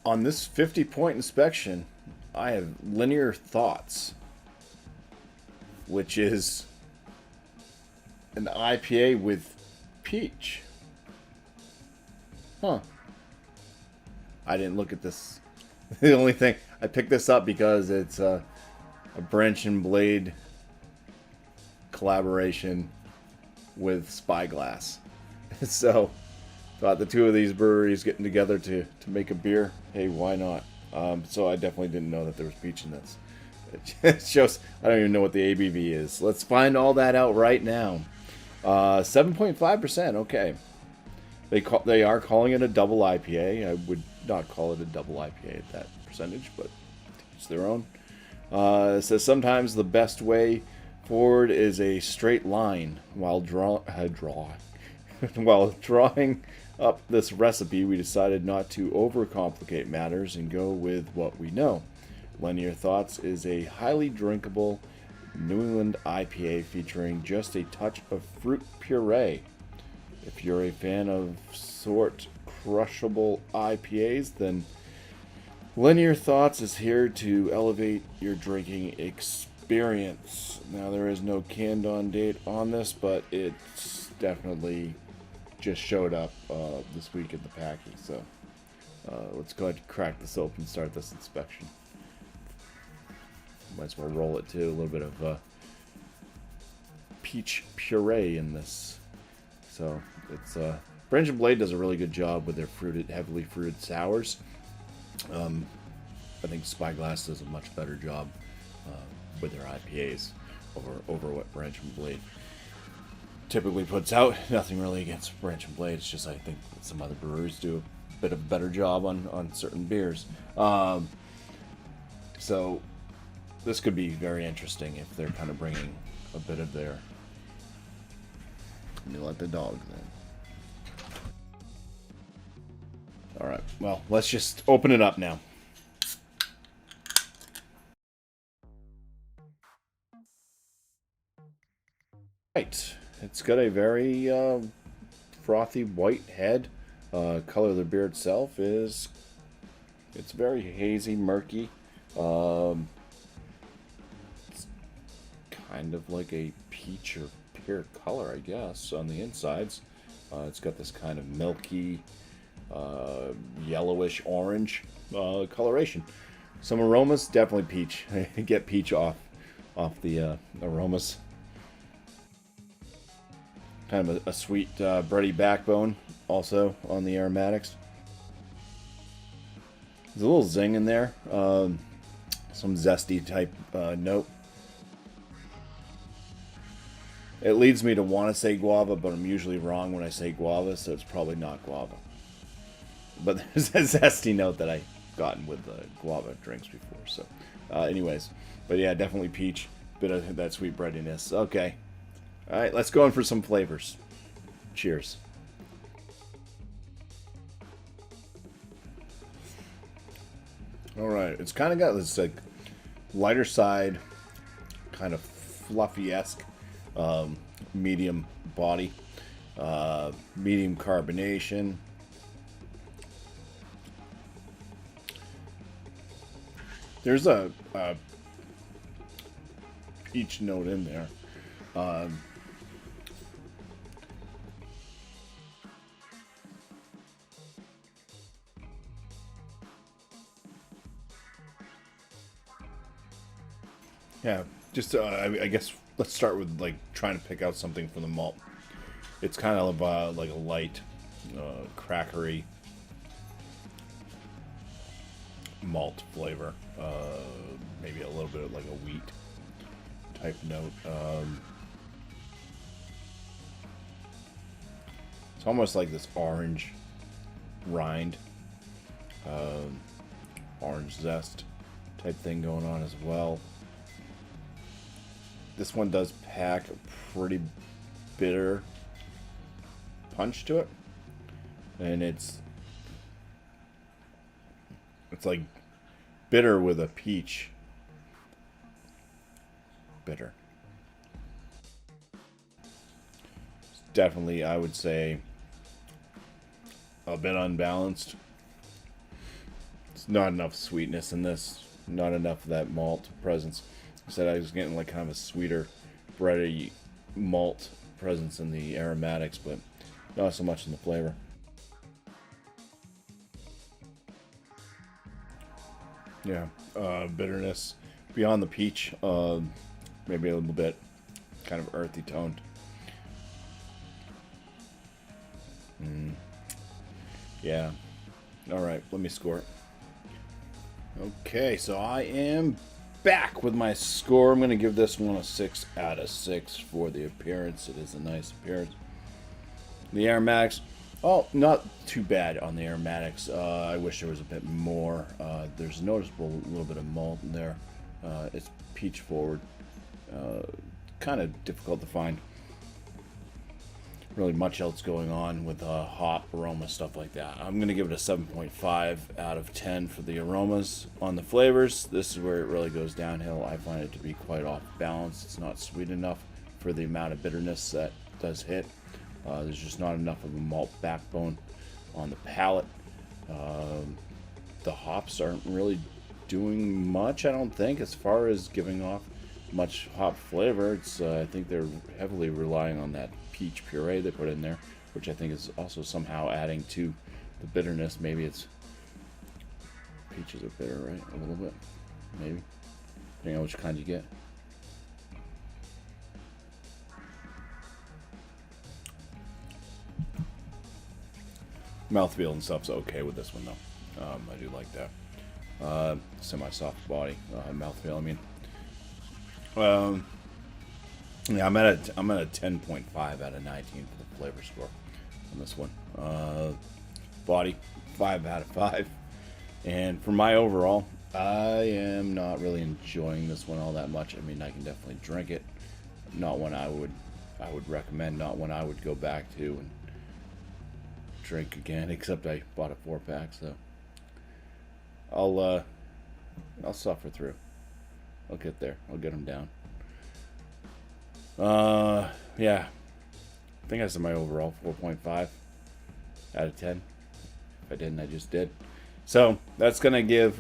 On this 50-point inspection, I have Linear Thoughts, which is an IPA with peach. Huh. I didn't look at this. The only thing, I picked this up because it's a Branch and Blade collaboration with Spyglass. So, thought the two of these breweries getting together to make a beer. Hey, why not? So I definitely didn't know that there was peach in this. It shows, I don't even know what the ABV is. Let's find all that out right now. 7.5%, okay. They are calling it a double IPA. I would not call it a double IPA at that percentage, but it's their own. It says sometimes the best way forward is a straight line. While while drawing up this recipe, we decided not to overcomplicate matters and go with what we know. Linear Thoughts is a highly drinkable New England IPA featuring just a touch of fruit puree. If you're a fan of crushable IPAs, then Linear Thoughts is here to elevate your drinking experience. Now, there is no canned on date on this, but it's definitely just showed up this week in the packing. So let's go ahead and crack this open and start this inspection. Might as well roll it too. A little bit of peach puree in this. So it's Branch and Blade does a really good job with their heavily fruited sours. I think Spyglass does a much better job with their IPAs over what Branch and Blade typically puts out. Nothing really against Branch and Blade. It's just I think some other breweries do a bit of a better job on certain beers. So this could be very interesting if they're kind of bringing a bit of their... Let me let the dogs in. Alright, well, let's just open it up now. Right, it's got a very frothy white head. Color of the beer itself is... It's very hazy, murky. It's kind of like a peach or pear color, I guess, on the insides. It's got this kind of milky, yellowish orange coloration. Some aromas, definitely peach. Get peach off the aromas. Kind of a sweet bready backbone also on the aromatics. There's a little zing in there. Some zesty type note. It leads me to want to say guava, but I'm usually wrong when I say guava, so it's probably not guava. But there's a zesty note that I've gotten with guava drinks before. So, anyways. But yeah, definitely peach. Bit of that sweet breadiness. Okay. Alright, let's go in for some flavors. Cheers. Alright, it's kind of got this like lighter side, kind of fluffy-esque medium body, medium carbonation. There's a peach note in there. Yeah, just I guess let's start with like trying to pick out something from the malt. It's kind of like a light, crackery malt flavor. Maybe a little bit of like a wheat type note. It's almost like this orange rind, orange zest type thing going on as well. This one does pack a pretty bitter punch to it, and it's like bitter with a peach bitter. definitely, I would say, a bit unbalanced. It's not enough sweetness in this. Not enough of that malt presence. I said I was getting like kind of a sweeter, bready malt presence in the aromatics, but not so much in the flavor. Yeah, bitterness beyond the peach, maybe a little bit kind of earthy toned. Yeah. All right, let me score it. Okay, so I am back with my score. I'm going to give this one a 6 out of 6 for the appearance. It is a nice appearance. The aromatics, oh, not too bad on the aromatics. I wish there was a bit more. There's a noticeable little bit of malt in there. It's peach forward. Kind of difficult to find really much else going on with hop aroma, stuff like that. I'm going to give it a 7.5 out of 10 for the aromas. On the flavors, this is where it really goes downhill. I find it to be quite off balance. It's not sweet enough for the amount of bitterness that does hit. There's just not enough of a malt backbone on the palate. The hops aren't really doing much, I don't think, as far as giving off much hop flavor. It's I think they're heavily relying on that peach puree they put in there, which I think is also somehow adding to the bitterness. Maybe it's peaches are bitter, right? A little bit, maybe, depending on which kind you get. Mouthfeel and stuff's okay with this one though. I do like that. Semi-soft body, mouthfeel. I mean, yeah, I'm at a 10.5 out of 19 for the flavor score on this one. Body, 5 out of 5. And for my overall, I am not really enjoying this one all that much. I mean, I can definitely drink it. Not one I would recommend. Not one I would go back to and drink again. Except I bought a 4-pack, so I'll suffer through. I'll get there. I'll get them down. Yeah. I think I said my overall 4.5 out of 10. If I didn't, I just did. So that's gonna give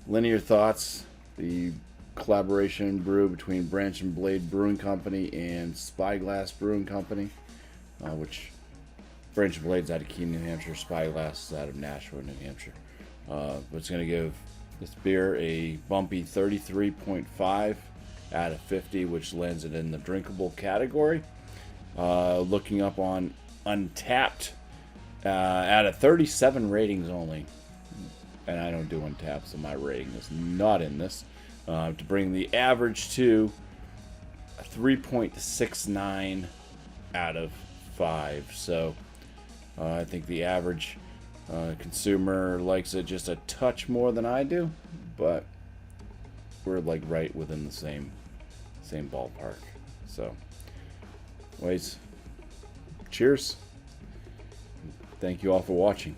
Linear Thoughts, the collaboration brew between Branch and Blade Brewing Company and Spyglass Brewing Company, which Branch and Blade's out of Keene, New Hampshire. Spyglass is out of Nashua, New Hampshire. But it's gonna give this beer a bumpy 33.5 out of 50, which lands it in the drinkable category. Looking up on Untapped, out of 37 ratings only, and I don't do Untapped, so my rating is not in this, to bring the average to a 3.69 out of 5. So I think the average consumer likes it just a touch more than I do, but we're like right within the same ballpark. So anyways, cheers. Thank you all for watching.